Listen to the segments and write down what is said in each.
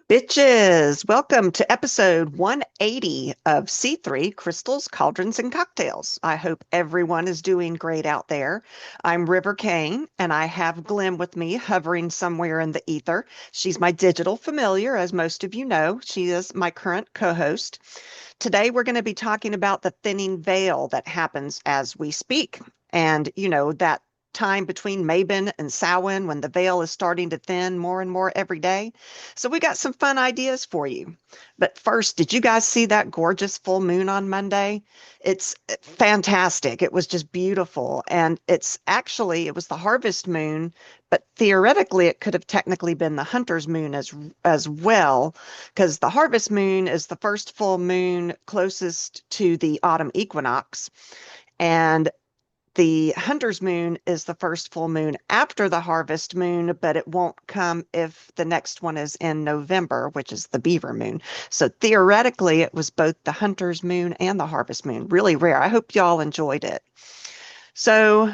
Bitches, welcome to episode 180 of C3 Crystals, Cauldrons, and Cocktails. I hope everyone is doing great out there. I'm River Kane, and I have Glim with me hovering somewhere in the ether. She's my digital familiar, as most of you know. She is my current co-host. Today, we're going to be talking about the thinning veil that happens as we speak. And, that time between Mabon and Samhain when the veil is starting to thin more and more every day. So we got some fun ideas for you. But first, did you guys see that gorgeous full moon on Monday? It's fantastic. It was just beautiful. And it was the harvest moon, but theoretically it could have technically been the hunter's moon as well, because the harvest moon is the first full moon closest to the autumn equinox. And the hunter's moon is the first full moon after the harvest moon, but it won't come if the next one is in November, which is the beaver moon. So theoretically, it was both the hunter's moon and the harvest moon. Really rare. I hope y'all enjoyed it. So,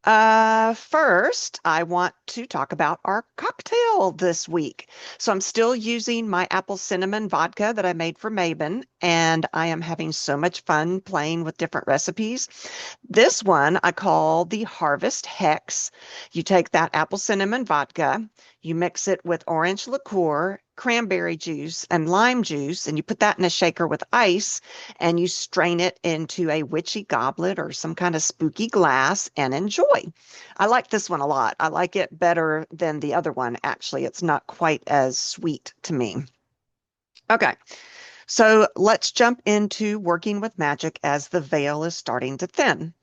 first, I want to talk about our cocktail this week. So, I'm still using my apple cinnamon vodka that I made for Mabon, and I am having so much fun playing with different recipes. This one I call the Harvest Hex. You take that apple cinnamon vodka, you mix it with orange liqueur, cranberry juice, and lime juice, and you put that in a shaker with ice, and you strain it into a witchy goblet or some kind of spooky glass and enjoy. I like this one a lot. I like it better than the other one, actually. It's not quite as sweet to me. Okay, so let's jump into working with magic as the veil is starting to thin.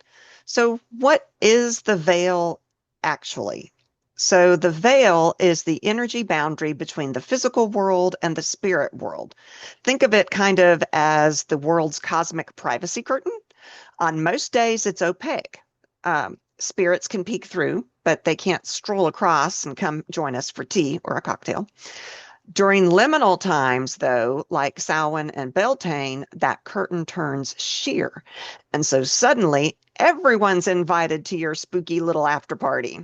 So, what is the veil actually? So, the veil is the energy boundary between the physical world and the spirit world. Think of it kind of as the world's cosmic privacy curtain. On most days, it's opaque. Spirits can peek through, but they can't stroll across and come join us for tea or a cocktail. During liminal times, though, like Samhain and Beltane, that curtain turns sheer. And so suddenly everyone's invited to your spooky little after party.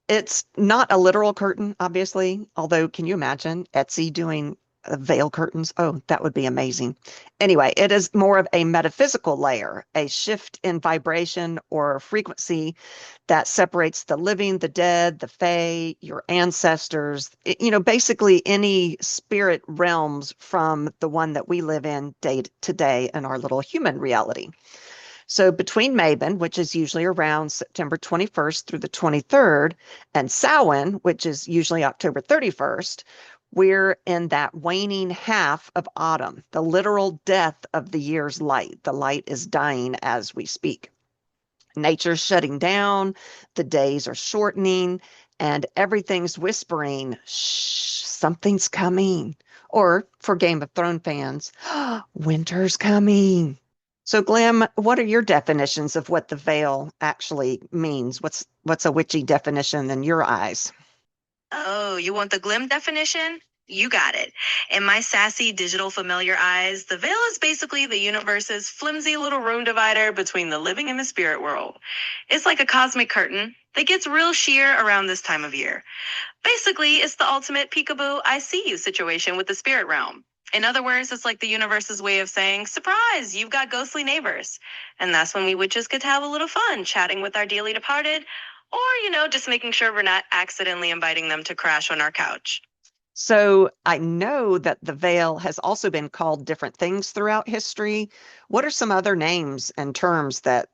It's not a literal curtain, obviously, although can you imagine Etsy doing veil curtains? Oh, that would be amazing. Anyway, it is more of a metaphysical layer, a shift in vibration or frequency that separates the living, the dead, the fae, your ancestors, basically any spirit realms from the one that we live in day to day in our little human reality. So between Mabon, which is usually around September 21st through the 23rd, and Samhain, which is usually October 31st, we're in that waning half of autumn, the literal death of the year's light. The light is dying as we speak. Nature's shutting down, the days are shortening, and everything's whispering, shh, something's coming. Or for Game of Thrones fans, winter's coming. So, Glim, what are your definitions of what the veil actually means? What's a witchy definition in your eyes? Oh, you want the Glim definition? You got it. In my sassy digital familiar eyes, the veil is basically the universe's flimsy little room divider between the living and the spirit world. It's like a cosmic curtain that gets real sheer around this time of year. Basically, it's the ultimate peekaboo, I see you situation with the spirit realm. In other words, it's like the universe's way of saying, surprise, you've got ghostly neighbors. And that's when we witches get to have a little fun chatting with our dearly departed, or, just making sure we're not accidentally inviting them to crash on our couch. So I know that the veil has also been called different things throughout history. What are some other names and terms that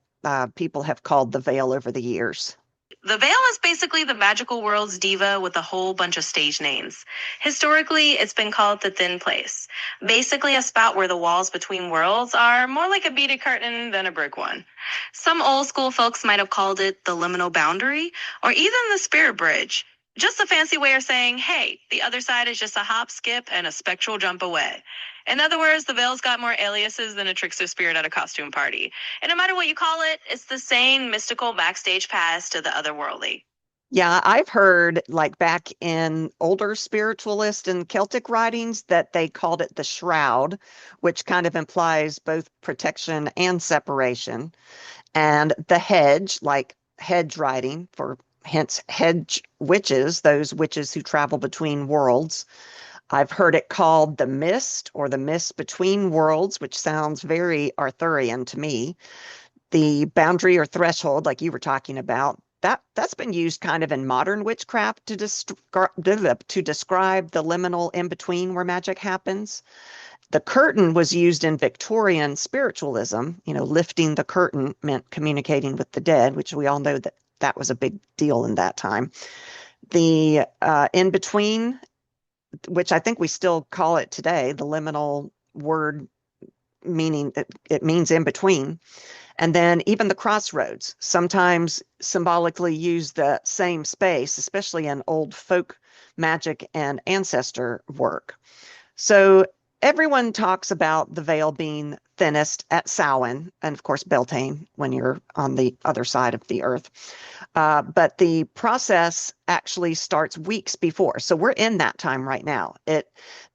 people have called the veil over the years? The veil is basically the magical world's diva with a whole bunch of stage names. Historically, it's been called the thin place. Basically a spot where the walls between worlds are more like a beaded curtain than a brick one. Some old school folks might have called it the liminal boundary or even the spirit bridge. Just a fancy way of saying, hey, the other side is just a hop, skip, and a spectral jump away. In other words, the veil's got more aliases than a trickster spirit at a costume party. And no matter what you call it, it's the same mystical backstage pass to the otherworldly. Yeah, I've heard like back in older spiritualist and Celtic writings that they called it the shroud, which kind of implies both protection and separation. And the hedge, like hedge writing for hence hedge witches, those witches who travel between worlds. I've heard it called the mist or the mist between worlds, which sounds very Arthurian to me. The boundary or threshold, like you were talking about, that's been used kind of in modern witchcraft to describe the liminal in between where magic happens. The curtain was used in Victorian spiritualism. Lifting the curtain meant communicating with the dead, which we all know that that was a big deal in that time. The in between, which I think we still call it today, the liminal word meaning it means in between. And then even the crossroads sometimes symbolically use the same space, especially in old folk magic and ancestor work. So everyone talks about the veil being thinnest at Samhain, and of course Beltane when you're on the other side of the earth. But the process actually starts weeks before. So we're in that time right now.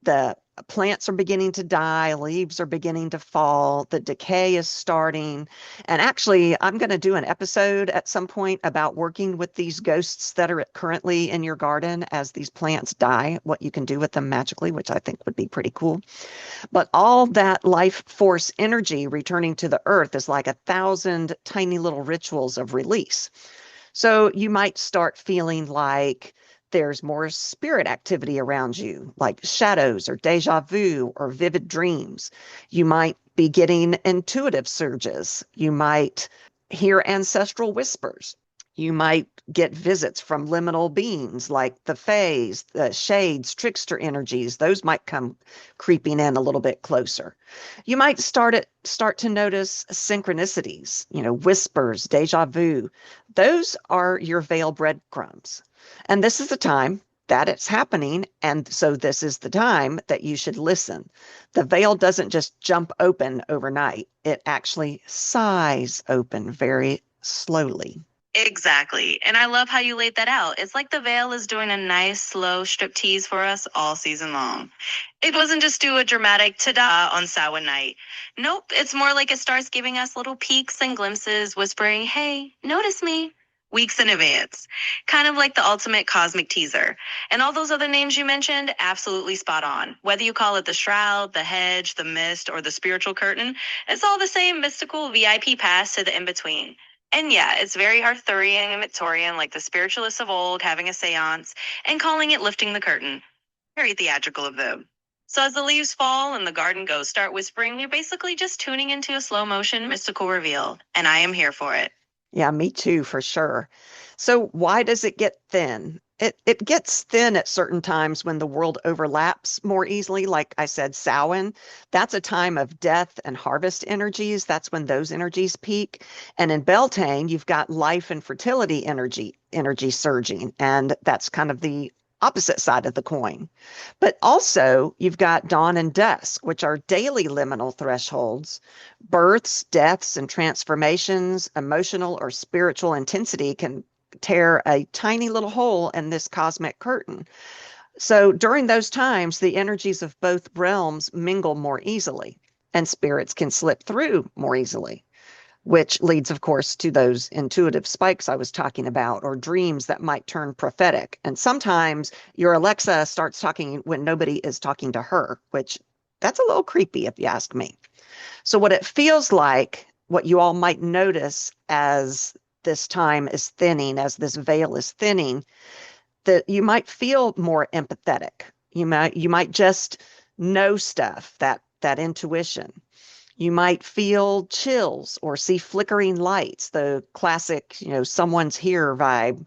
The plants are beginning to die, leaves are beginning to fall, the decay is starting. And actually, I'm going to do an episode at some point about working with these ghosts that are currently in your garden as these plants die, what you can do with them magically, which I think would be pretty cool. But all that life force energy returning to the earth is like 1,000 tiny little rituals of release. So you might start feeling like there's more spirit activity around you, like shadows or deja vu or vivid dreams. You might be getting intuitive surges. You might hear ancestral whispers. You might get visits from liminal beings like the fays, the shades, trickster energies. Those might come creeping in a little bit closer. You might start to notice synchronicities, whispers, deja vu. Those are your veil breadcrumbs. And this is the time that it's happening. And so this is the time that you should listen. The veil doesn't just jump open overnight. It actually sighs open very slowly. Exactly. And I love how you laid that out. It's like the veil is doing a nice, slow striptease for us all season long. It doesn't just do a dramatic ta-da on Samhain night. Nope, it's more like it starts giving us little peeks and glimpses, whispering, hey, notice me, weeks in advance. Kind of like the ultimate cosmic teaser. And all those other names you mentioned, absolutely spot on. Whether you call it the shroud, the hedge, the mist, or the spiritual curtain, it's all the same mystical VIP pass to the in-between. And yeah, it's very Arthurian and Victorian, like the spiritualists of old having a seance and calling it lifting the curtain. Very theatrical of them. So as the leaves fall and the garden ghosts start whispering, you're basically just tuning into a slow motion mystical reveal. And I am here for it. Yeah, me too, for sure. So why does it get thin? It gets thin at certain times when the world overlaps more easily. Like I said, Samhain, that's a time of death and harvest energies. That's when those energies peak. And in Beltane, you've got life and fertility energy surging. And that's kind of the opposite side of the coin. But also, you've got dawn and dusk, which are daily liminal thresholds. Births, deaths, and transformations, emotional or spiritual intensity can tear a tiny little hole in this cosmic curtain. So during those times, the energies of both realms mingle more easily, and spirits can slip through more easily, which leads, of course, to those intuitive spikes I was talking about, or dreams that might turn prophetic. And sometimes your Alexa starts talking when nobody is talking to her, which that's a little creepy if you ask me. So what it feels like, what you all might notice as this time is thinning, as this veil is thinning, that you might feel more empathetic. You might just know stuff, that intuition. You might feel chills or see flickering lights, the classic, someone's here vibe,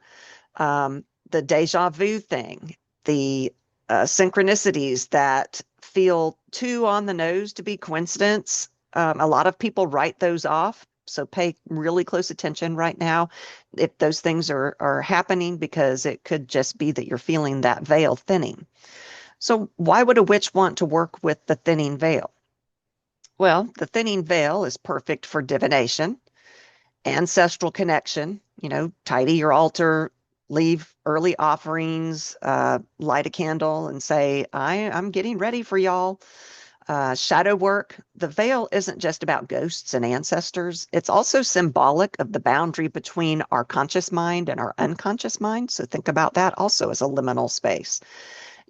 the deja vu thing, the synchronicities that feel too on the nose to be coincidence. A lot of people write those off. So pay really close attention right now if those things are happening, because it could just be that you're feeling that veil thinning. So why would a witch want to work with the thinning veil? Well, the thinning veil is perfect for divination, ancestral connection, tidy your altar, leave early offerings, light a candle and say, I'm getting ready for y'all. Shadow work. The veil isn't just about ghosts and ancestors. It's also symbolic of the boundary between our conscious mind and our unconscious mind. So think about that also as a liminal space.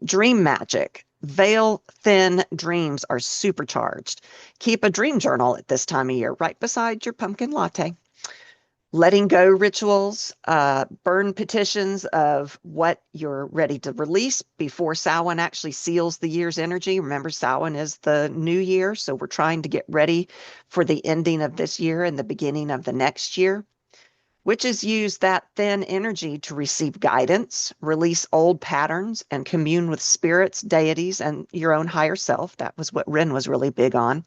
Dream magic. Veil thin dreams are supercharged. Keep a dream journal at this time of year right beside your pumpkin latte. Letting go rituals, burn petitions of what you're ready to release before Samhain actually seals the year's energy. Remember, Samhain is the new year, so we're trying to get ready for the ending of this year and the beginning of the next year. Witches use that thin energy to receive guidance, release old patterns, and commune with spirits, deities, and your own higher self. That was what Ren was really big on.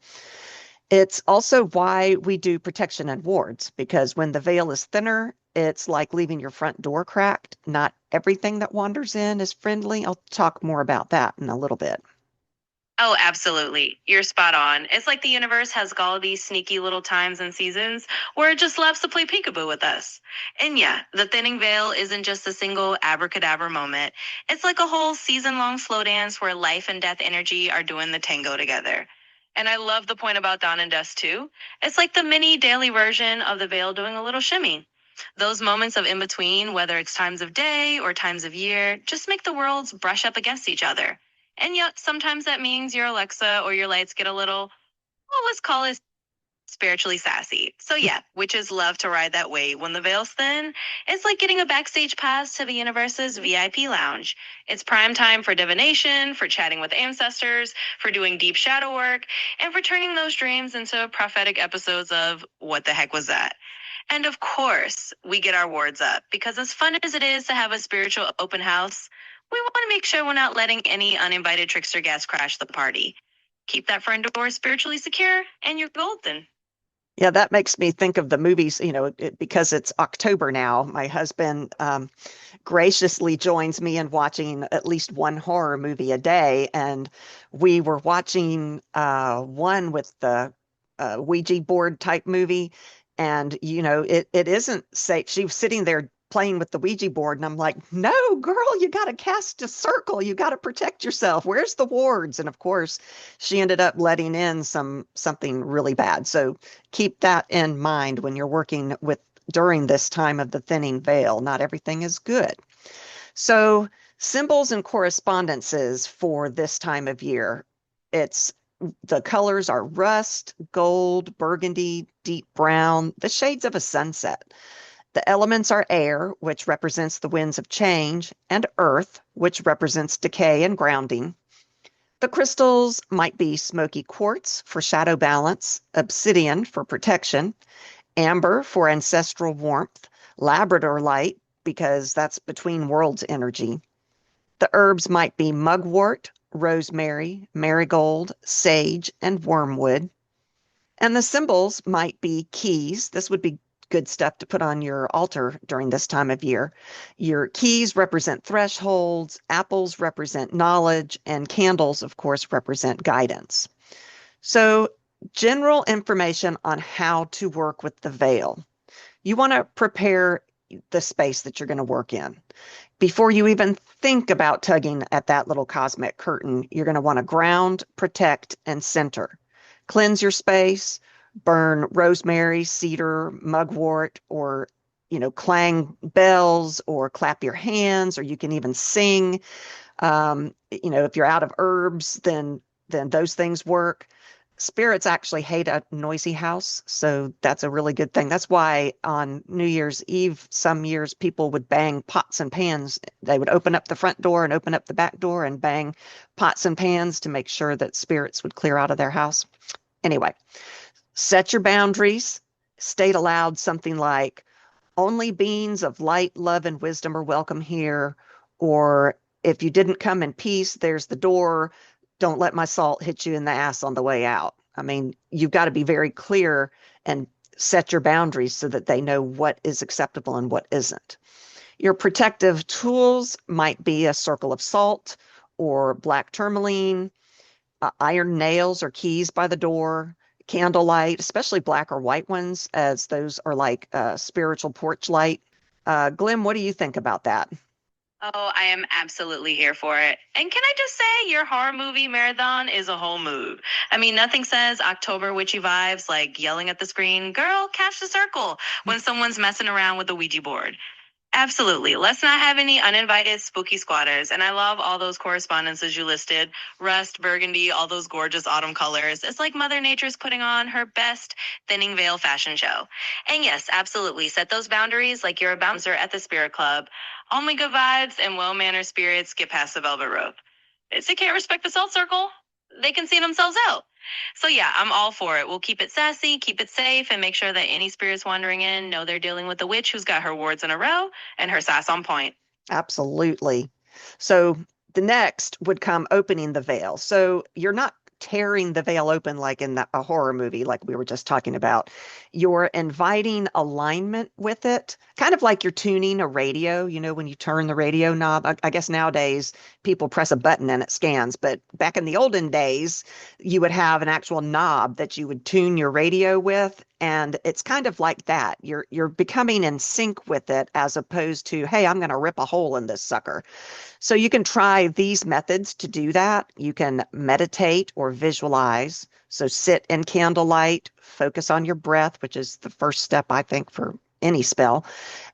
It's also why we do protection and wards, because when the veil is thinner, it's like leaving your front door cracked. Not everything that wanders in is friendly. I'll talk more about that in a little bit. Oh, absolutely. You're spot on. It's like the universe has all these sneaky little times and seasons where it just loves to play peekaboo with us. And yeah, the thinning veil isn't just a single abracadabra moment. It's like a whole season-long slow dance where life and death energy are doing the tango together. And I love the point about dawn and dusk too. It's like the mini daily version of the veil doing a little shimmy. Those moments of in between, whether it's times of day or times of year, just make the worlds brush up against each other. And yet, sometimes that means your Alexa or your lights get a little, well, let's call it spiritually sassy. So yeah, witches love to ride that wave when the veil's thin. It's like getting a backstage pass to the universe's VIP lounge. It's prime time for divination, for chatting with ancestors, for doing deep shadow work, and for turning those dreams into prophetic episodes of what the heck was that? And of course, we get our wards up because as fun as it is to have a spiritual open house, we want to make sure we're not letting any uninvited trickster guests crash the party. Keep that front door spiritually secure and you're golden. Yeah, that makes me think of the movies, because it's October now. My husband graciously joins me in watching at least one horror movie a day. And we were watching one with the Ouija board type movie. And, it isn't safe. She was sitting there playing with the Ouija board. And I'm like, no, girl, you got to cast a circle. You got to protect yourself. Where's the wards? And of course, she ended up letting in something really bad. So keep that in mind when you're working with during this time of the thinning veil. Not everything is good. So symbols and correspondences for this time of year. It's the colors are rust, gold, burgundy, deep brown, the shades of a sunset. The elements are air, which represents the winds of change, and earth, which represents decay and grounding. The crystals might be smoky quartz for shadow balance, obsidian for protection, amber for ancestral warmth, Labrador light because that's between worlds energy. The herbs might be mugwort, rosemary, marigold, sage, and wormwood. And the symbols might be keys. This would be good stuff to put on your altar during this time of year. Your keys represent thresholds, apples represent knowledge, and candles, of course, represent guidance. So, general information on how to work with the veil. You want to prepare the space that you're going to work in. Before you even think about tugging at that little cosmic curtain, you're going to want to ground, protect, and center. Cleanse your space, burn rosemary, cedar, mugwort, or clang bells or clap your hands, or you can even sing. If you're out of herbs, then those things work. Spirits actually hate a noisy house, so that's a really good thing. That's why on New Year's Eve, some years people would bang pots and pans. They would open up the front door and open up the back door and bang pots and pans to make sure that spirits would clear out of their house. Anyway, set your boundaries. State aloud something like, only beings of light, love, and wisdom are welcome here. Or if you didn't come in peace, there's the door. Don't let my salt hit you in the ass on the way out. I mean, you've got to be very clear and set your boundaries so that they know what is acceptable and what isn't. Your protective tools might be a circle of salt or black tourmaline, iron nails or keys by the door, candlelight, especially black or white ones, as those are like spiritual porch light. Glim, what do you think about that? Oh, I am absolutely here for it. And can I just say, your horror movie marathon is a whole mood. I mean, nothing says October witchy vibes like yelling at the screen, girl, catch the circle, when someone's messing around with the Ouija board. Absolutely. Let's not have any uninvited spooky squatters. And I love all those correspondences you listed. Rust, burgundy, all those gorgeous autumn colors. It's like Mother Nature's putting on her best thinning veil fashion show. And yes, absolutely. Set those boundaries like you're a bouncer at the spirit club. Only good vibes and well-mannered spirits get past the velvet rope. If they can't respect the salt circle, they can see themselves out. So yeah, I'm all for it. We'll keep it sassy, keep it safe, and make sure that any spirits wandering in know they're dealing with a witch who's got her wards in a row and her sass on point. Absolutely. So the next would come opening the veil. So you're not tearing the veil open like in a horror movie, like we were just talking about. You're inviting alignment with it, kind of like you're tuning a radio. When you turn the radio knob, I guess nowadays people press a button and it scans. But back in the olden days, you would have an actual knob that you would tune your radio with. And it's kind of like that. You're becoming in sync with it as opposed to, hey, I'm going to rip a hole in this sucker. So you can try these methods to do that. You can meditate or visualize. So sit in candlelight, focus on your breath, which is the first step, I think, for any spell,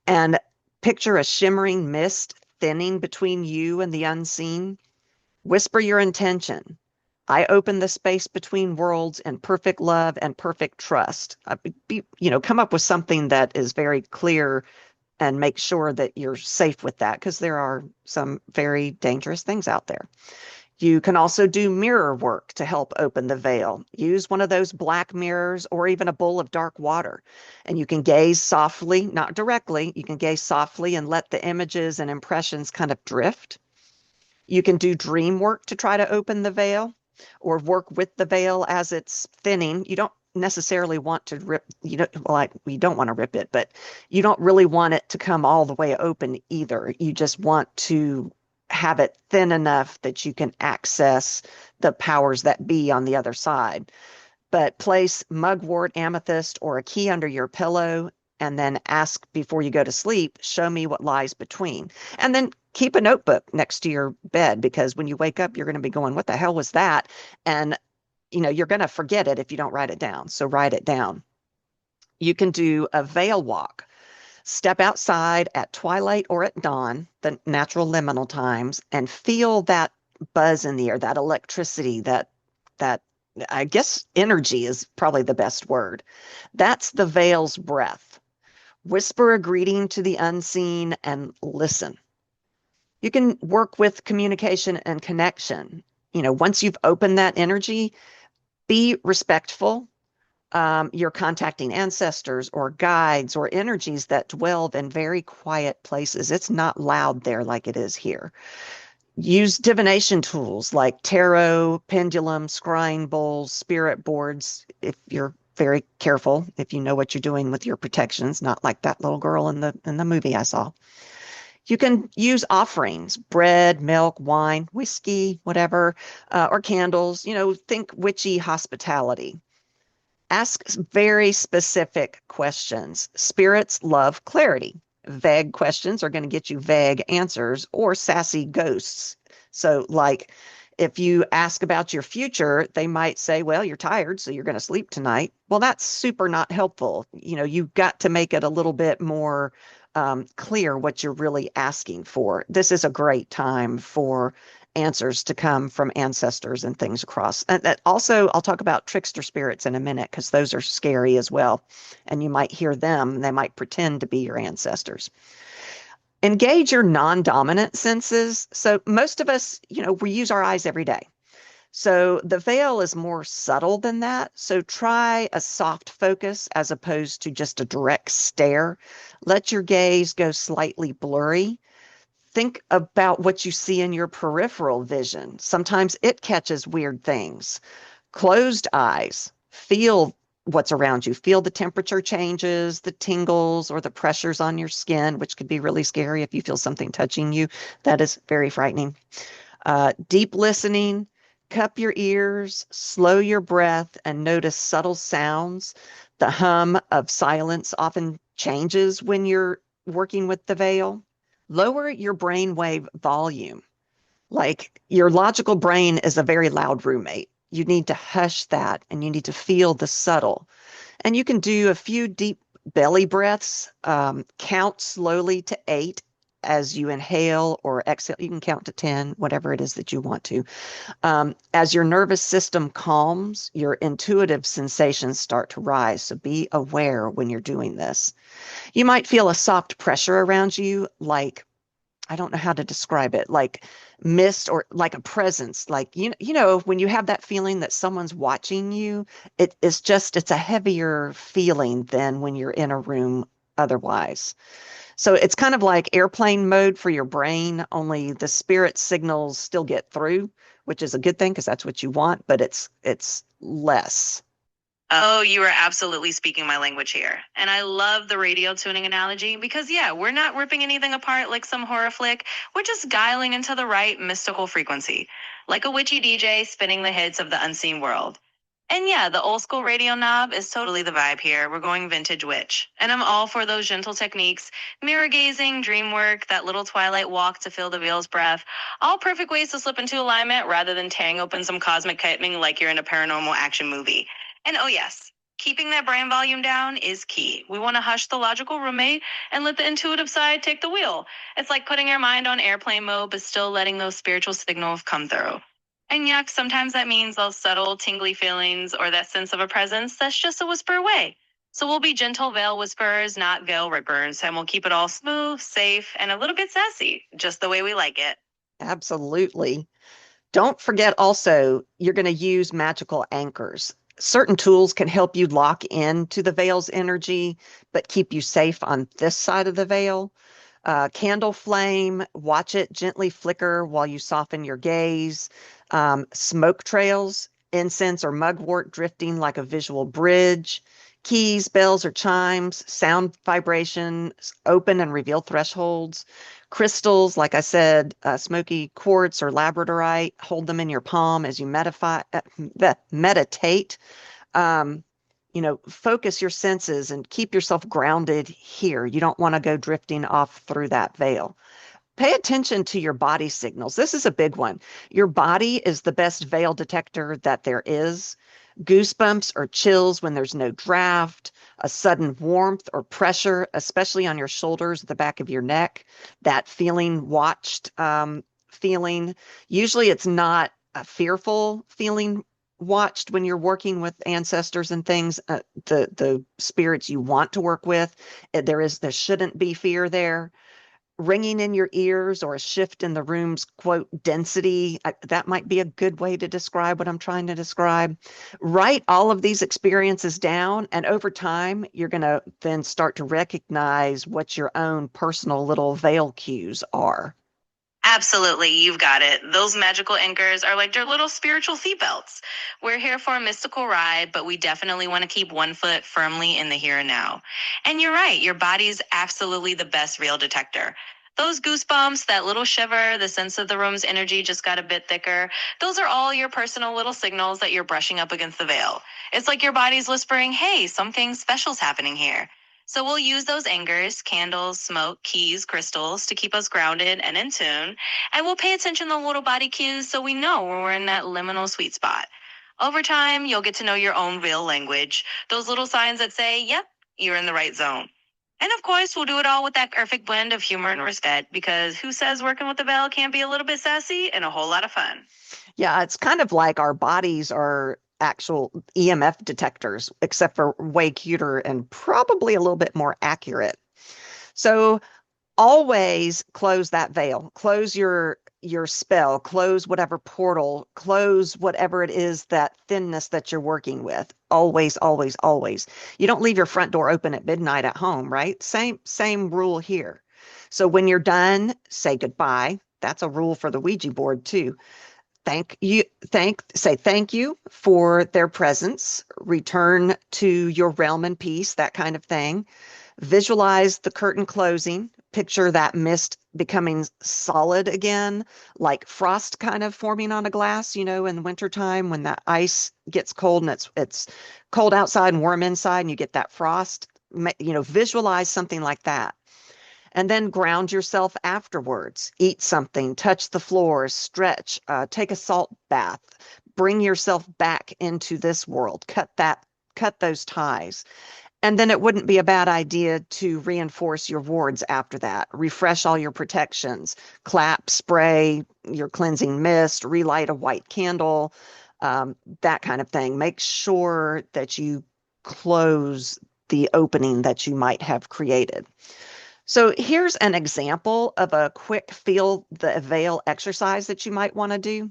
and picture a shimmering mist thinning between you and the unseen. Whisper your intention. I open the space between worlds in perfect love and perfect trust. Come up with something that is very clear and make sure that you're safe with that because there are some very dangerous things out there. You can also do mirror work to help open the veil. Use one of those black mirrors or even a bowl of dark water. And you can gaze softly, not directly. You can gaze softly and let the images and impressions kind of drift. You can do dream work to try to open the veil or work with the veil as it's thinning. You don't necessarily want to rip, we don't want to rip it, but you don't really want it to come all the way open either. You just want to have it thin enough that you can access the powers that be on the other side. But place mugwort, amethyst, or a key under your pillow and then ask before you go to sleep, show me what lies between. And then keep a notebook next to your bed because when you wake up, you're going to be going, what the hell was that? And you're going to forget it if you don't write it down. So write it down. You can do a veil walk. Step outside at twilight or at dawn, the natural liminal times, and feel that buzz in the air, that electricity, that I guess energy is probably the best word. That's the veil's breath. Whisper a greeting to the unseen and listen. You can work with communication and connection. Once you've opened that energy, be respectful. You're contacting ancestors or guides or energies that dwell in very quiet places. It's not loud there like it is here. Use divination tools like tarot, pendulum, scrying bowls, spirit boards. If you're very careful, if you know what you're doing with your protections, not like that little girl in the movie I saw. You can use offerings, bread, milk, wine, whiskey, whatever, or candles. Think witchy hospitality. Ask very specific questions. Spirits love clarity. Vague questions are going to get you vague answers or sassy ghosts. So like if you ask about your future, they might say, well, you're tired, so you're going to sleep tonight. Well, that's super not helpful. You've got to make it a little bit more clear what you're really asking for. This is a great time for answers to come from ancestors and things across. And that also, I'll talk about trickster spirits in a minute because those are scary as well. And you might hear them. They might pretend to be your ancestors. Engage your non-dominant senses. So most of us, we use our eyes every day. So the veil is more subtle than that. So try a soft focus as opposed to just a direct stare. Let your gaze go slightly blurry. Think about what you see in your peripheral vision. Sometimes it catches weird things. Closed eyes, feel what's around you. Feel the temperature changes, the tingles, or the pressures on your skin, which could be really scary if you feel something touching you. That is very frightening. Deep listening, cup your ears, slow your breath, and notice subtle sounds. The hum of silence often changes when you're working with the veil. Lower your brainwave volume. Like your logical brain is a very loud roommate. You need to hush that and you need to feel the subtle. And you can do a few deep belly breaths. Count slowly to 8 as you inhale or exhale. You can count to 10, whatever it is that you want to. As your nervous system calms, your intuitive sensations start to rise. So be aware when you're doing this. You might feel a soft pressure around you, like, I don't know how to describe it, like mist or like a presence. Like, when you have that feeling that someone's watching you, it's a heavier feeling than when you're in a room otherwise. So it's kind of like airplane mode for your brain, only the spirit signals still get through, which is a good thing because that's what you want, but it's less. Oh, you are absolutely speaking my language here. And I love the radio tuning analogy because, yeah, we're not ripping anything apart like some horror flick. We're just dialing into the right mystical frequency, like a witchy DJ spinning the hits of the unseen world. And yeah, the old school radio knob is totally the vibe here. We're going vintage witch. And I'm all for those gentle techniques, mirror gazing, dream work, that little twilight walk to feel the veil's breath. All perfect ways to slip into alignment rather than tearing open some cosmic tightening like you're in a paranormal action movie. And oh yes, keeping that brain volume down is key. We want to hush the logical roommate and let the intuitive side take the wheel. It's like putting your mind on airplane mode, but still letting those spiritual signals come through. And yuck, sometimes that means those subtle, tingly feelings or that sense of a presence that's just a whisper away. So we'll be gentle veil whisperers, not veil rippers, and we'll keep it all smooth, safe, and a little bit sassy, just the way we like it. Absolutely. Don't forget also, you're going to use magical anchors. Certain tools can help you lock into the veil's energy, but keep you safe on this side of the veil. Candle flame, watch it gently flicker while you soften your gaze. Smoke trails, incense or mugwort drifting like a visual bridge. Keys, bells, or chimes, sound vibrations, open and reveal thresholds. Crystals, like I said, smoky quartz or labradorite, hold them in your palm as you meditate. Um, focus your senses and keep yourself grounded here. You don't want to go drifting off through that veil. Pay attention to your body signals. This is a big one. Your body is the best veil detector that there is. Goosebumps or chills when there's no draft, a sudden warmth or pressure, especially on your shoulders, the back of your neck, that feeling watched feeling. Usually it's not a fearful feeling watched when you're working with ancestors and things, the spirits you want to work with. There shouldn't be fear there. Ringing in your ears or a shift in the room's quote density. That might be a good way to describe what I'm trying to describe. Write all of these experiences down, and over time, you're going to then start to recognize what your own personal little veil cues are. Absolutely, you've got it. Those magical anchors are like their little spiritual seatbelts. We're here for a mystical ride, but we definitely want to keep one foot firmly in the here and now. And you're right, your body's absolutely the best real detector. Those goosebumps, that little shiver, the sense of the room's energy just got a bit thicker, those are all your personal little signals that you're brushing up against the veil. It's like your body's whispering, hey, something special's happening here. So we'll use those anchors, candles, smoke, keys, crystals to keep us grounded and in tune. And we'll pay attention to the little body cues so we know when we're in that liminal sweet spot. Over time, you'll get to know your own real language, those little signs that say, yep, you're in the right zone. And of course, we'll do it all with that perfect blend of humor and respect, because who says working with the veil can't be a little bit sassy and a whole lot of fun? Yeah, it's kind of like our bodies are actual EMF detectors, except for way cuter and probably a little bit more accurate. So always close that veil, close your spell, close whatever portal, close whatever it is, that thinness that you're working with. Always, always, always. You don't leave your front door open at midnight at home, right? Same rule here. So when you're done, say goodbye. That's a rule for the Ouija board too. Say thank you for their presence, return to your realm in peace, that kind of thing. Visualize the curtain closing, picture that mist becoming solid again, like frost kind of forming on a glass, in the wintertime when that ice gets cold and it's cold outside and warm inside and you get that frost. Visualize something like that. And then ground yourself afterwards. Eat something, touch the floor, stretch, take a salt bath, bring yourself back into this world. Cut those ties. And then it wouldn't be a bad idea to reinforce your wards after that. Refresh all your protections, clap, spray your cleansing mist, relight a white candle, that kind of thing. Make sure that you close the opening that you might have created. So here's an example of a quick feel the veil exercise that you might want to do.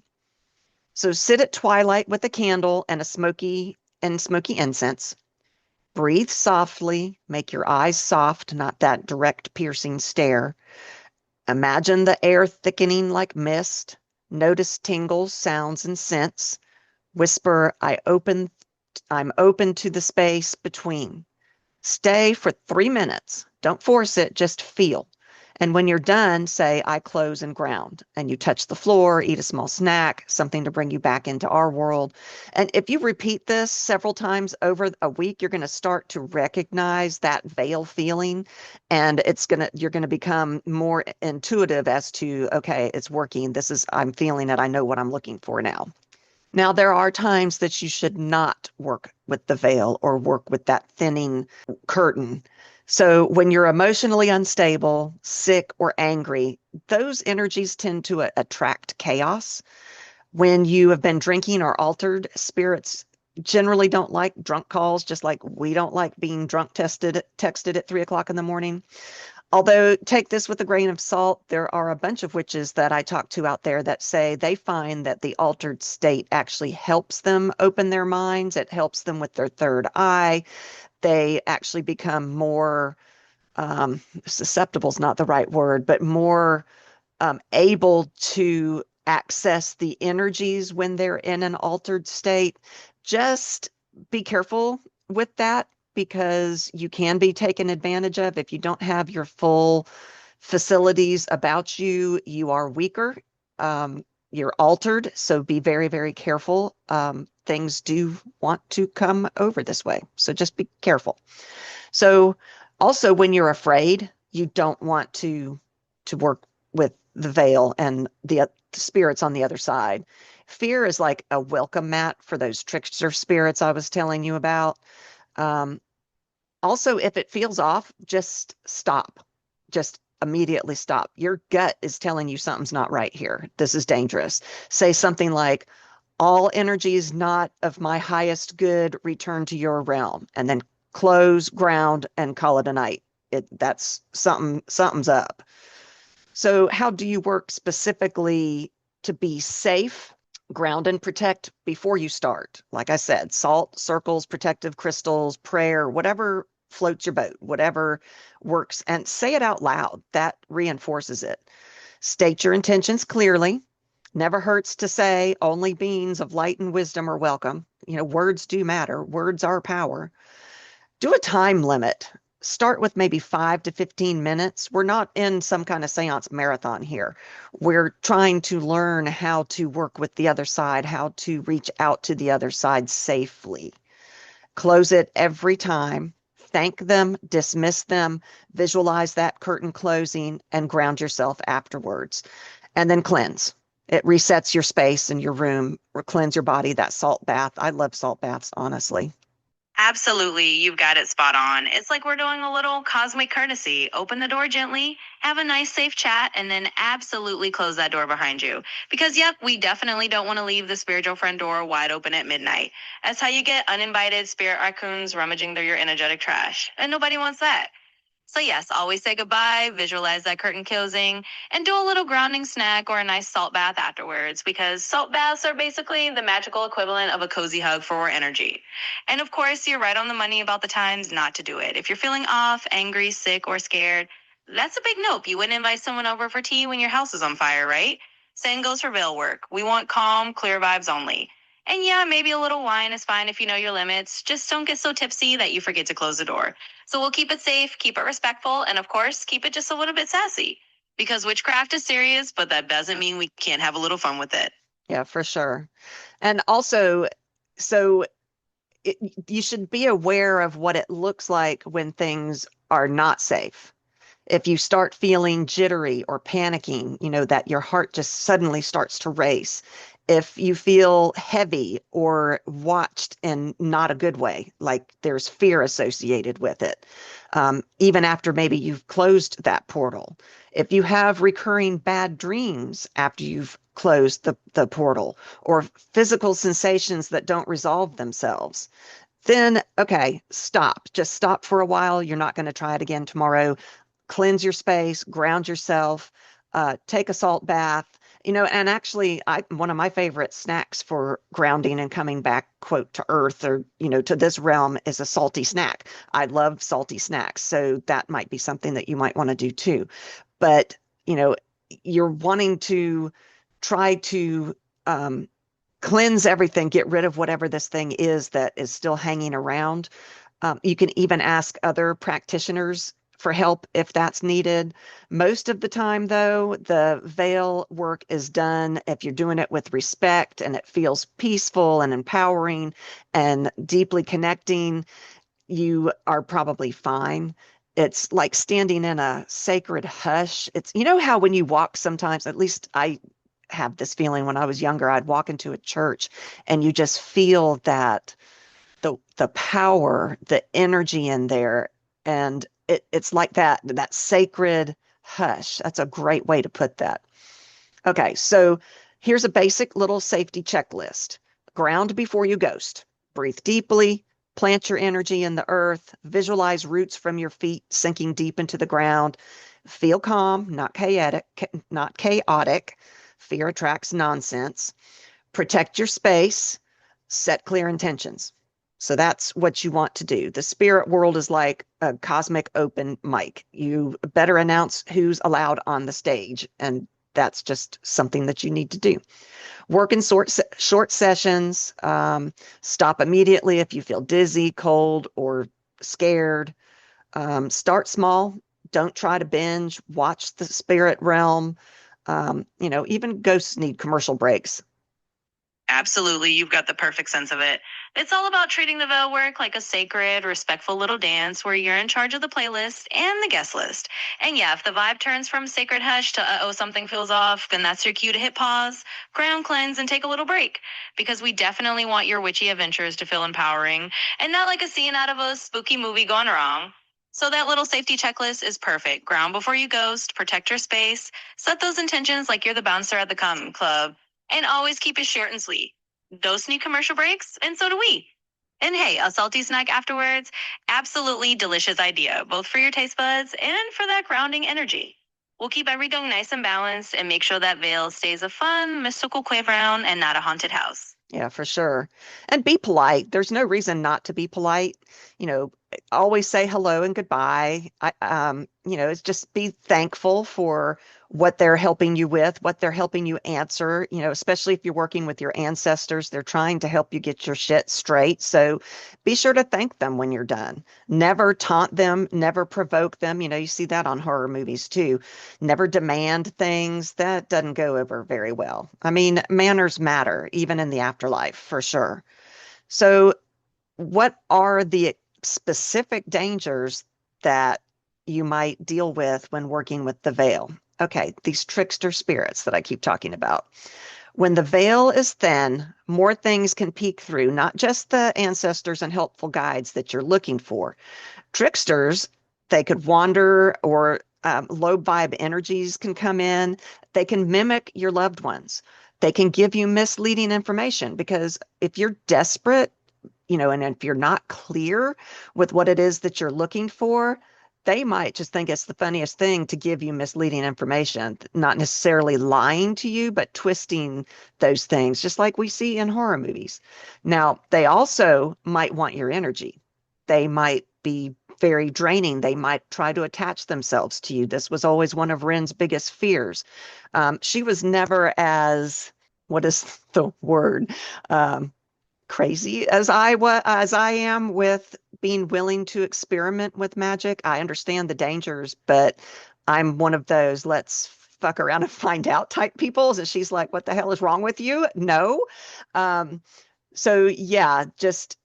So sit at twilight with a candle and a smoky incense. Breathe softly, make your eyes soft, not that direct piercing stare. Imagine the air thickening like mist. Notice tingles, sounds, and scents. Whisper, I'm open to the space between. Stay for 3 minutes. Don't force it, just feel. And when you're done, say, I close and ground. And you touch the floor, eat a small snack, something to bring you back into our world. And if you repeat this several times over a week, you're going to start to recognize that veil feeling. And you're going to become more intuitive as to, okay, it's working. I'm feeling it. I know what I'm looking for now. Now, there are times that you should not work with the veil or work with that thinning curtain. So when you're emotionally unstable, sick, or angry, those energies tend to attract chaos. When you have been drinking or altered, spirits generally don't like drunk calls, just like we don't like being texted at 3 o'clock in the morning. Although take this with a grain of salt, there are a bunch of witches that I talk to out there that say they find that the altered state actually helps them open their minds. It helps them with their third eye. They actually become more susceptible is not the right word, but more able to access the energies when they're in an altered state. Just be careful with that because you can be taken advantage of. If you don't have your full facilities about you, you are weaker. You're altered, so be very, very careful. Things do want to come over this way, so just be careful. So also when you're afraid, you don't want to work with the veil and the spirits on the other side. Fear is like a welcome mat for those trickster spirits I was telling you about. Also, if it feels off, just stop. Just immediately stop. Your gut is telling you something's not right here. This is dangerous. Say something like, all energies not of my highest good return to your realm, and then close, ground, and call it a night. That's something's up. So how do you work specifically to be safe, ground, and protect before you start? Like I said, salt, circles, protective crystals, prayer, whatever floats your boat, whatever works, and say it out loud. That reinforces it. State your intentions clearly. Never hurts to say only beings of light and wisdom are welcome. Words do matter. Words are power. Do a time limit. Start with maybe 5 to 15 minutes. We're not in some kind of seance marathon here. We're trying to learn how to work with the other side, how to reach out to the other side safely. Close it every time. Thank them, dismiss them, visualize that curtain closing, and ground yourself afterwards. And then cleanse. It resets your space and your room, or cleanse your body, that salt bath. I love salt baths, honestly. Absolutely, you've got it spot on. It's like we're doing a little cosmic courtesy. Open the door gently, have a nice safe chat, and then absolutely close that door behind you. Because, yep, we definitely don't want to leave the spiritual friend door wide open at midnight. That's how you get uninvited spirit raccoons rummaging through your energetic trash. And nobody wants that. So yes, always say goodbye, visualize that curtain closing, and do a little grounding snack or a nice salt bath afterwards, because salt baths are basically the magical equivalent of a cozy hug for energy. And of course, you're right on the money about the times not to do it. If you're feeling off, angry, sick, or scared, that's a big nope. You wouldn't invite someone over for tea when your house is on fire, right? Same goes for veil work. We want calm, clear vibes only. And yeah, maybe a little wine is fine if you know your limits. Just don't get so tipsy that you forget to close the door. So we'll keep it safe, keep it respectful, and of course, keep it just a little bit sassy. Because witchcraft is serious, but that doesn't mean we can't have a little fun with it. Yeah, for sure. And also, so you should be aware of what it looks like when things are not safe. If you start feeling jittery or panicking, that your heart just suddenly starts to race, If you feel heavy or watched in not a good way, like there's fear associated with it, even after maybe you've closed that portal. If you have recurring bad dreams after you've closed the portal, or physical sensations that don't resolve themselves, then okay, stop. Just stop for a while. You're not going to try it again tomorrow. Cleanse your space, ground yourself, take a salt bath. And actually, one of my favorite snacks for grounding and coming back, quote, to earth, or, to this realm, is a salty snack. I love salty snacks. So that might be something that you might want to do too. But, you know, you're wanting to try to cleanse everything, get rid of whatever this thing is that is still hanging around. You can even ask other practitioners for help if that's needed. Most of the time, though, the veil work is done if you're doing it with respect and it feels peaceful and empowering and deeply connecting. You are probably fine. It's like standing in a sacred hush. How when you walk sometimes, at least I have this feeling when I was younger, I'd walk into a church and you just feel that the power, the energy in there, and it's like that sacred hush. That's a great way to put that. Okay, so here's a basic little safety checklist. Ground before you ghost. Breathe deeply, plant your energy in the earth, visualize roots from your feet sinking deep into the ground. Feel calm, not chaotic. Fear attracts nonsense. Protect your space, set clear intentions. So that's what you want to do. The spirit world is like a cosmic open mic. You better announce who's allowed on the stage, and that's just something that you need to do. Work in short sessions. Stop immediately if you feel dizzy, cold, or scared. Start small. Don't try to binge. Watch the spirit realm. Even ghosts need commercial breaks. Absolutely, you've got the perfect sense of it. It's all about treating the veil work like a sacred, respectful little dance where you're in charge of the playlist and the guest list. And yeah, if the vibe turns from sacred hush to uh-oh, something feels off, then that's your cue to hit pause, ground cleanse, and take a little break. Because we definitely want your witchy adventures to feel empowering and not like a scene out of a spooky movie gone wrong. So that little safety checklist is perfect. Ground before you ghost, protect your space, set those intentions like you're the bouncer at the come club, and always keep it short and sweet. Those need commercial breaks, and so do we. And hey, a salty snack afterwards, absolutely delicious idea, both for your taste buds and for that grounding energy. We'll keep everything nice and balanced and make sure that veil stays a fun, mystical playground and not a haunted house. Yeah, for sure. And be polite. There's no reason not to be polite. You know, always say hello and goodbye. It's just be thankful for what they're helping you with, what they're helping you answer, especially if you're working with your ancestors, they're trying to help you get your shit straight. So be sure to thank them when you're done. Never taunt them, never provoke them. You see that on horror movies too. Never demand things. That doesn't go over very well. I mean, manners matter, even in the afterlife, for sure. So, what are the specific dangers that you might deal with when working with the veil? Okay, these trickster spirits that I keep talking about. When the veil is thin, more things can peek through, not just the ancestors and helpful guides that you're looking for. Tricksters, they could wander, or low vibe energies can come in. They can mimic your loved ones. They can give you misleading information, because if you're desperate, and if you're not clear with what it is that you're looking for, they might just think it's the funniest thing to give you misleading information, not necessarily lying to you, but twisting those things, just like we see in horror movies. Now, they also might want your energy. They might be very draining. They might try to attach themselves to you. This was always one of Ren's biggest fears. She was never as, what is the word? Crazy as I am with being willing to experiment with magic. I understand the dangers, but I'm one of those let's fuck around and find out type people. And she's like, what the hell is wrong with you? No. So yeah, just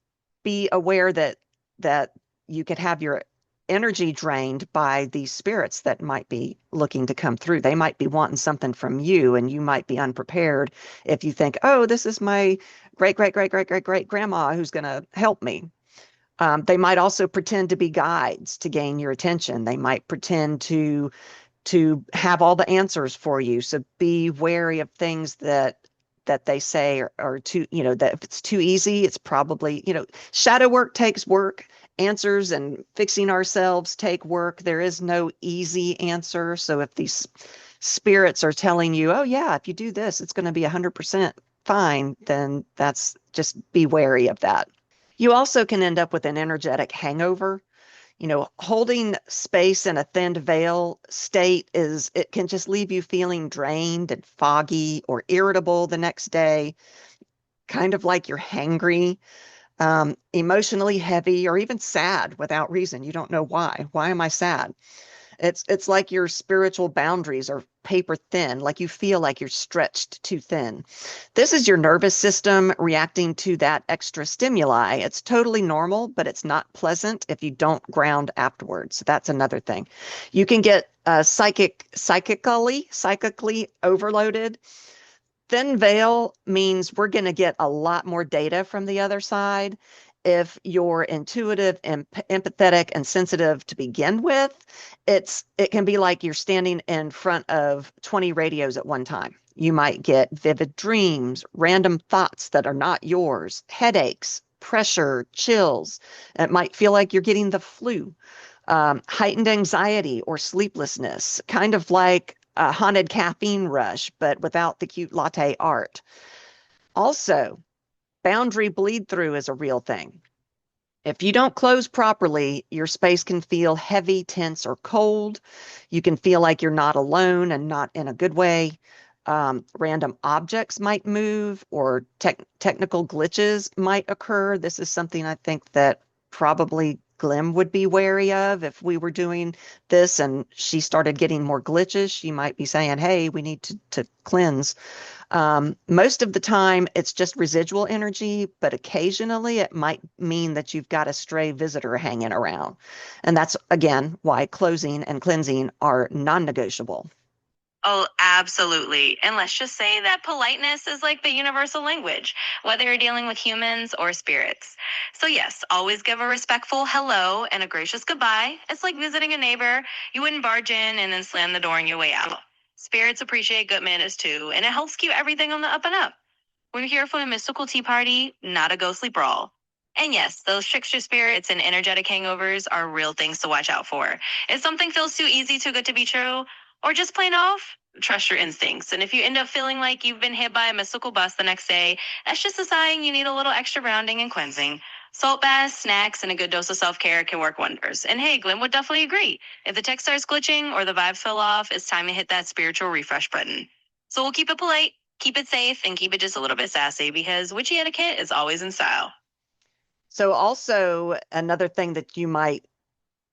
be aware that you could have your energy drained by these spirits that might be looking to come through. They might be wanting something from you, and you might be unprepared if you think, oh, this is my great, great, great, great, great, great grandma who's going to help me. They might also pretend to be guides to gain your attention. They might pretend to have all the answers for you. So be wary of things that they say are too, that if it's too easy, it's probably, shadow work takes work. Answers and fixing ourselves take work. There is no easy answer. So if these spirits are telling you, oh yeah, if you do this, it's going to be 100% fine, then that's just be wary of that. You also can end up with an energetic hangover. Holding space in a thinned veil state it can just leave you feeling drained and foggy or irritable the next day, kind of like you're hangry, emotionally heavy, or even sad without reason. You don't know why. Why am I sad? It's like your spiritual boundaries are paper thin, like you feel like you're stretched too thin. This is your nervous system reacting to that extra stimuli. It's totally normal, but it's not pleasant if you don't ground afterwards. So that's another thing. You can get psychically overloaded. Thin veil means we're going to get a lot more data from the other side. If you're intuitive and empathetic and sensitive to begin with, it can be like you're standing in front of 20 radios at one time. You might get vivid dreams, random thoughts that are not yours, headaches, pressure, chills. It might feel like you're getting the flu, heightened anxiety or sleeplessness, kind of like a haunted caffeine rush, but without the cute latte art. Also, boundary bleed through is a real thing. If you don't close properly, your space can feel heavy, tense, or cold. You can feel like you're not alone and not in a good way. Random objects might move or technical glitches might occur. This is something I think that probably Glim would be wary of. If we were doing this and she started getting more glitches, she might be saying, hey, we need to cleanse. Most of the time, it's just residual energy, but occasionally it might mean that you've got a stray visitor hanging around. And that's, again, why closing and cleansing are non-negotiable. Oh, absolutely. And let's just say that politeness is like the universal language, whether you're dealing with humans or spirits. So, yes, always give a respectful hello and a gracious goodbye. It's like visiting a neighbor. You wouldn't barge in and then slam the door on your way out. Spirits appreciate good manners too, and it helps keep everything on the up and up. We're here for a mystical tea party, not a ghostly brawl. And yes, those trickster spirits and energetic hangovers are real things to watch out for. If something feels too easy, too good to be true, or just plain off, trust your instincts. And if you end up feeling like you've been hit by a mystical bus the next day, that's just a sign you need a little extra grounding and cleansing. Salt baths, snacks, and a good dose of self-care can work wonders. And hey, Glim would definitely agree. If the text starts glitching or the vibes fell off, it's time to hit that spiritual refresh button. So we'll keep it polite, keep it safe, and keep it just a little bit sassy because witchy etiquette is always in style. So also another thing that you might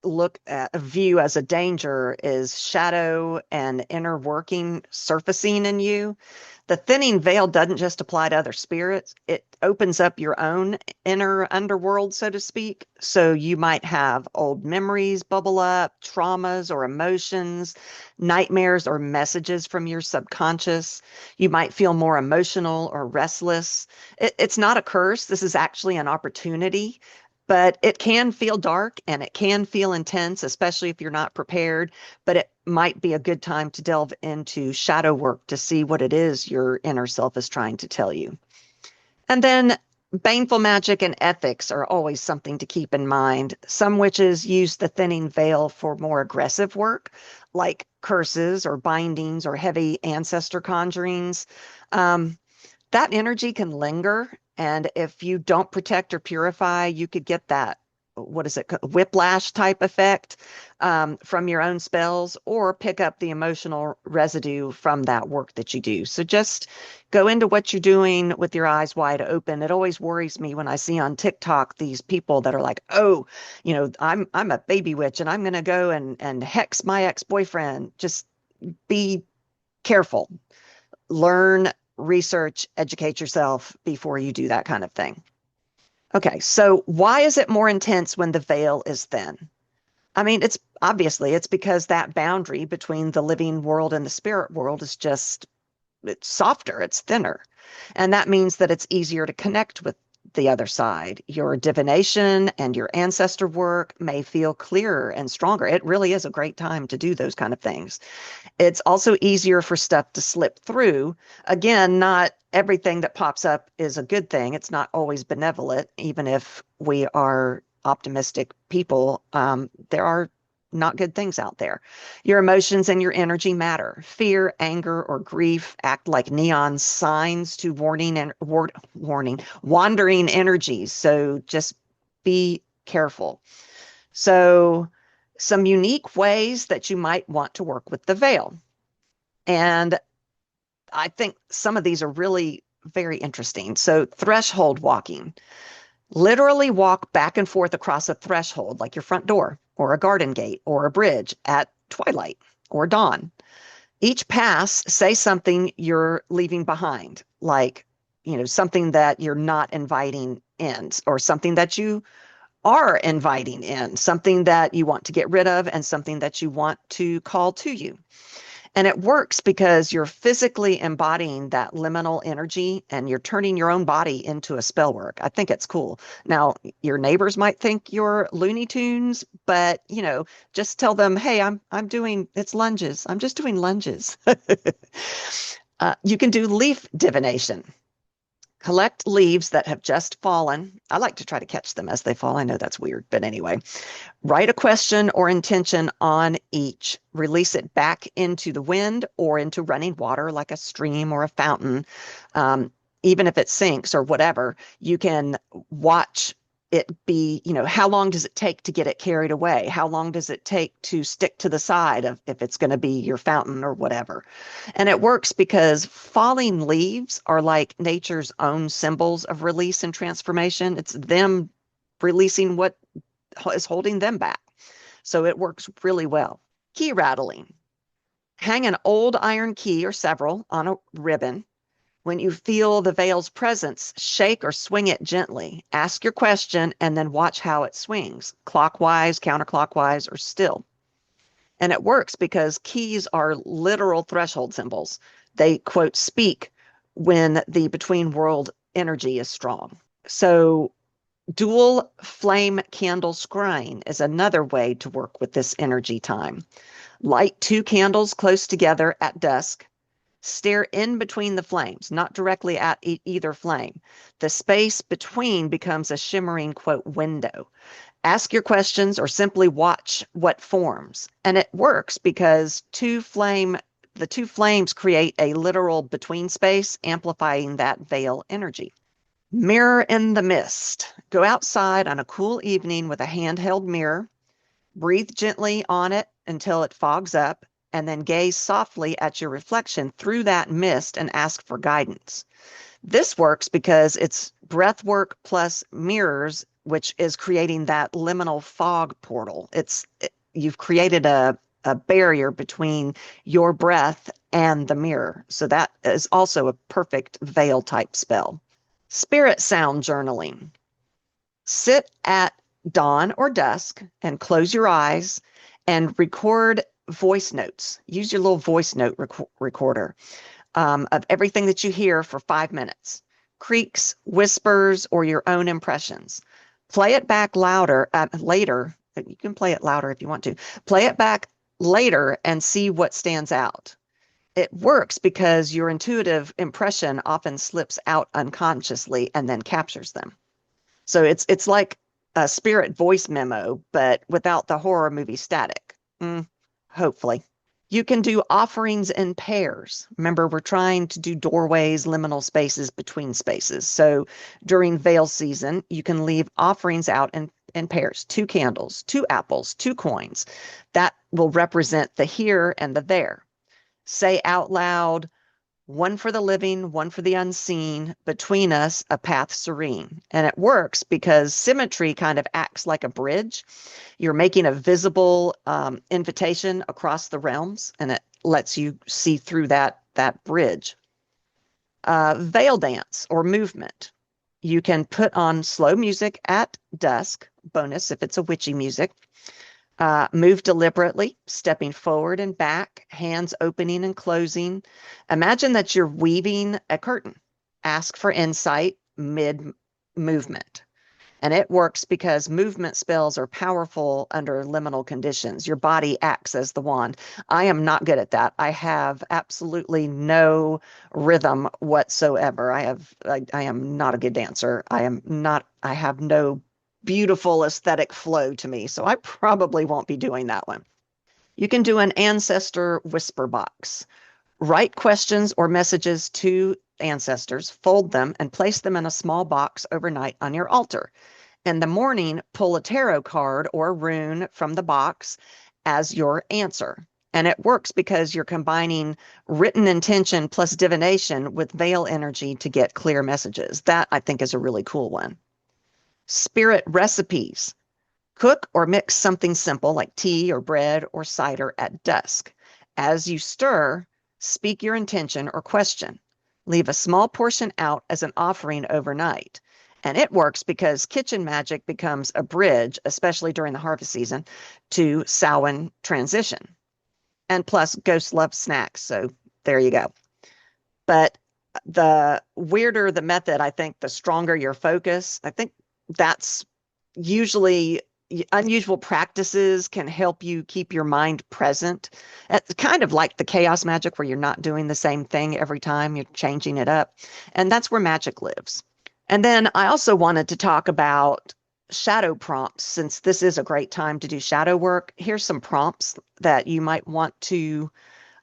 look at view as a danger is shadow and inner working surfacing in you. The thinning veil doesn't just apply to other spirits, it opens up your own inner underworld, so to speak. So you might have old memories bubble up, traumas or emotions, nightmares or messages from your subconscious. You might feel more emotional or restless. It's not a curse. This is actually an opportunity, but it can feel dark and it can feel intense, especially if you're not prepared. But it might be a good time to delve into shadow work to see what it is your inner self is trying to tell you. And then baneful magic and ethics are always something to keep in mind. Some witches use the thinning veil for more aggressive work, like curses or bindings or heavy ancestor conjurings. That energy can linger. And if you don't protect or purify, you could get that, what is it, whiplash type effect from your own spells, or pick up the emotional residue from that work that you do. So just go into what you're doing with your eyes wide open. It always worries me when I see on TikTok these people that are like, oh, I'm a baby witch and I'm going to go and hex my ex-boyfriend. Just be careful. Learn, research, educate yourself before you do that kind of thing. Okay, so why is it more intense when the veil is thin? I mean, it's because that boundary between the living world and the spirit world is just it's softer, it's thinner. And that means that it's easier to connect with the other side. Your divination and your ancestor work may feel clearer and stronger. It really is a great time to do those kind of things. It's also easier for stuff to slip through. Again, not everything that pops up is a good thing. It's not always benevolent, even if we are optimistic people. There are not good things out there. Your emotions and your energy matter. Fear, anger, or grief act like neon signs to warning, wandering energies. So just be careful. So, some unique ways that you might want to work with the veil. And I think some of these are really very interesting. So, threshold walking. Literally walk back and forth across a threshold, like your front door, or a garden gate, or a bridge at twilight or dawn. Each pass, say something you're leaving behind, like, something that you're not inviting in, or something that you are inviting in, something that you want to get rid of, and something that you want to call to you. And it works because you're physically embodying that liminal energy and you're turning your own body into a spell work. I think it's cool. Now, your neighbors might think you're Looney Tunes, but just tell them, hey, I'm doing it's lunges. I'm just doing lunges. You can do leaf divination. Collect leaves that have just fallen. I like to try to catch them as they fall. I know that's weird, but anyway. Write a question or intention on each. Release it back into the wind or into running water like a stream or a fountain. Even if it sinks or whatever, you can watch it be, how long does it take to get it carried away? How long does it take to stick to the side of if it's going to be your fountain or whatever? And it works because falling leaves are like nature's own symbols of release and transformation. It's them releasing what is holding them back. So it works really well. Key rattling. Hang an old iron key or several on a ribbon. When you feel the veil's presence, shake or swing it gently. Ask your question and then watch how it swings, clockwise, counterclockwise, or still. And it works because keys are literal threshold symbols. They, quote, speak when the between world energy is strong. So dual flame candle scrying is another way to work with this energy time. Light 2 candles close together at dusk. Stare in between the flames, not directly at either flame. The space between becomes a shimmering, quote, window. Ask your questions or simply watch what forms. And it works because the two flames create a literal between space, amplifying that veil energy. Mirror in the mist. Go outside on a cool evening with a handheld mirror. Breathe gently on it until it fogs up, and then gaze softly at your reflection through that mist and ask for guidance. This works because it's breath work plus mirrors, which is creating that liminal fog portal. You've created a barrier between your breath and the mirror. So that is also a perfect veil type spell. Spirit sound journaling. Sit at dawn or dusk and close your eyes and record voice notes. Use your little voice note recorder of everything that you hear for 5 minutes. Creaks, whispers, or your own impressions. Play it back later. You can play it louder if you want to. Play it back later and see what stands out. It works because your intuitive impression often slips out unconsciously and then captures them. So it's like a spirit voice memo, but without the horror movie static. Hopefully. You can do offerings in pairs. Remember, we're trying to do doorways, liminal spaces between spaces. So during veil season, you can leave offerings out in pairs, 2 candles, 2 apples, 2 coins. That will represent the here and the there. Say out loud, one for the living, one for the unseen, between us, a path serene. And it works because symmetry kind of acts like a bridge. You're making a visible invitation across the realms, and it lets you see through that bridge. Veil dance or movement. You can put on slow music at dusk, bonus if it's a witchy music. Move deliberately, stepping forward and back, hands opening and closing. Imagine that you're weaving a curtain. Ask for insight mid movement. And it works because movement spells are powerful under liminal conditions. Your body acts as the wand. I am not good at that. I have absolutely no rhythm whatsoever. I am not a good dancer. I have no beautiful aesthetic flow to me. So I probably won't be doing that one. You can do an ancestor whisper box. Write questions or messages to ancestors, fold them, and place them in a small box overnight on your altar. In the morning, pull a tarot card or rune from the box as your answer. And it works because you're combining written intention plus divination with veil energy to get clear messages. That I think is a really cool one. Spirit recipes. Cook or mix something simple like tea or bread or cider at dusk. As you stir, speak your intention or question. Leave a small portion out as an offering overnight. And it works because kitchen magic becomes a bridge, especially during the harvest season, to Samhain transition. And plus, ghosts love snacks. So there you go. But the weirder the method, I think the stronger your focus. I think that's usually unusual practices can help you keep your mind present. It's kind of like the chaos magic where you're not doing the same thing every time, you're changing it up. And that's where magic lives. And then I also wanted to talk about shadow prompts. Since this is a great time to do shadow work, here's some prompts that you might want to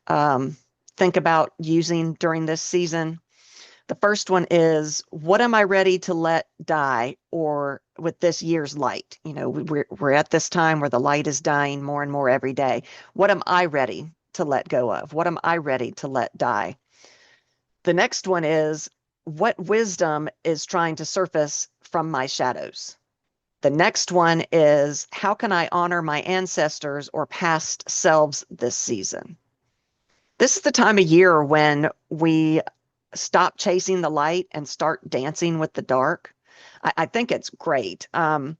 um, think about using during this season. The first one is, what am I ready to let die or with this year's light? You know, we're at this time where the light is dying more and more every day. What am I ready to let go of? What am I ready to let die? The next one is, what wisdom is trying to surface from my shadows? The next one is, how can I honor my ancestors or past selves this season? This is the time of year when we stop chasing the light and start dancing with the dark. I think it's great. You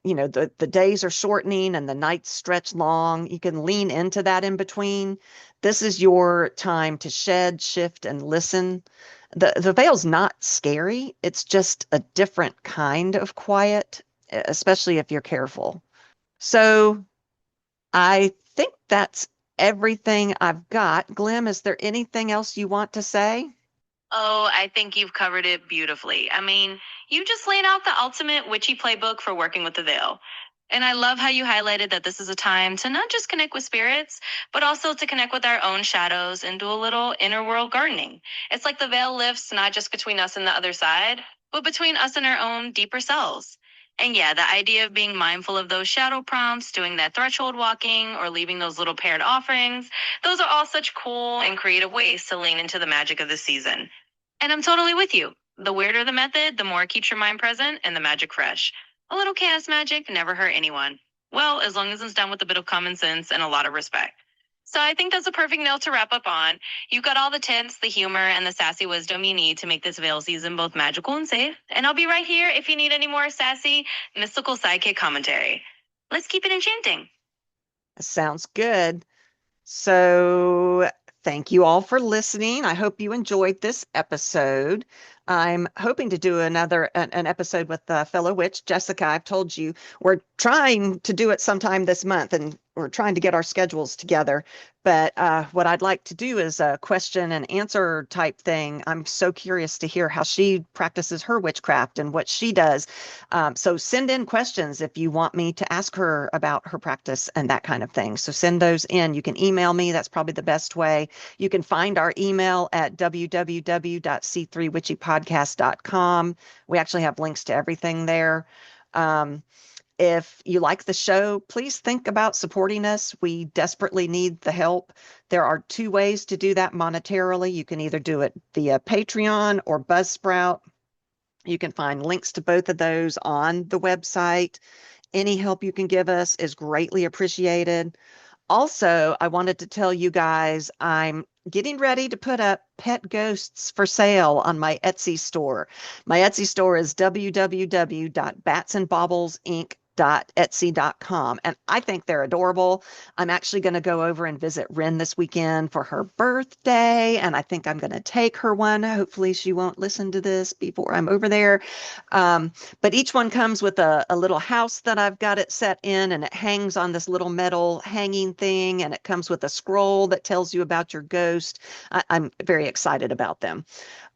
know, the days are shortening and the nights stretch long. You can lean into that in between. This is your time to shed, shift, and listen. The veil's not scary. It's just a different kind of quiet, especially if you're careful. So I think that's everything I've got. Glim, is there anything else you want to say? Oh, I think you've covered it beautifully. I mean, you just laid out the ultimate witchy playbook for working with the veil. And I love how you highlighted that this is a time to not just connect with spirits, but also to connect with our own shadows and do a little inner world gardening. It's like the veil lifts not just between us and the other side, but between us and our own deeper selves. And yeah, the idea of being mindful of those shadow prompts, doing that threshold walking, or leaving those little paired offerings, those are all such cool and creative ways to lean into the magic of the season. And I'm totally with you. The weirder the method, the more it keeps your mind present and the magic fresh. A little chaos magic never hurt anyone. Well, as long as it's done with a bit of common sense and a lot of respect. So I think that's a perfect note to wrap up on. You've got all the tips, the humor, and the sassy wisdom you need to make this veil season both magical and safe. And I'll be right here if you need any more sassy, mystical sidekick commentary. Let's keep it enchanting. Sounds good. So, thank you all for listening. I hope you enjoyed this episode. I'm hoping to do an episode with fellow witch Jessica. I've told you we're trying to do it sometime this month, and we're trying to get our schedules together. But what I'd like to do is a question and answer type thing. I'm so curious to hear how she practices her witchcraft and what she does. So send in questions if you want me to ask her about her practice and that kind of thing. So send those in. You can email me. That's probably the best way. You can find our email at www.c3witchypodcast.com. We actually have links to everything there. If you like the show, please think about supporting us. We desperately need the help. There are two ways to do that monetarily. You can either do it via Patreon or Buzzsprout. You can find links to both of those on the website. Any help you can give us is greatly appreciated. Also, I wanted to tell you guys I'm getting ready to put up pet ghosts for sale on my Etsy store. My Etsy store is www.batsandbaubles.inc Etsy.com. And I think they're adorable. I'm actually going to go over and visit Ren this weekend for her birthday, and I think I'm going to take her one. Hopefully, she won't listen to this before I'm over there. But each one comes with a little house that I've got it set in, and it hangs on this little metal hanging thing, and it comes with a scroll that tells you about your ghost. I'm very excited about them.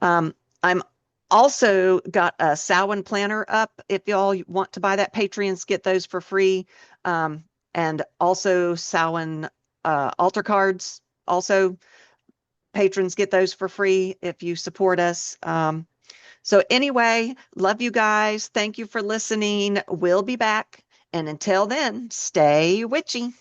I'm also got a Samhain planner up. If y'all want to buy that, Patreons get those for free. Um, and also Samhain altar cards. Also, patrons get those for free if you support us. So anyway, love you guys. Thank you for listening. We'll be back. And until then, stay witchy.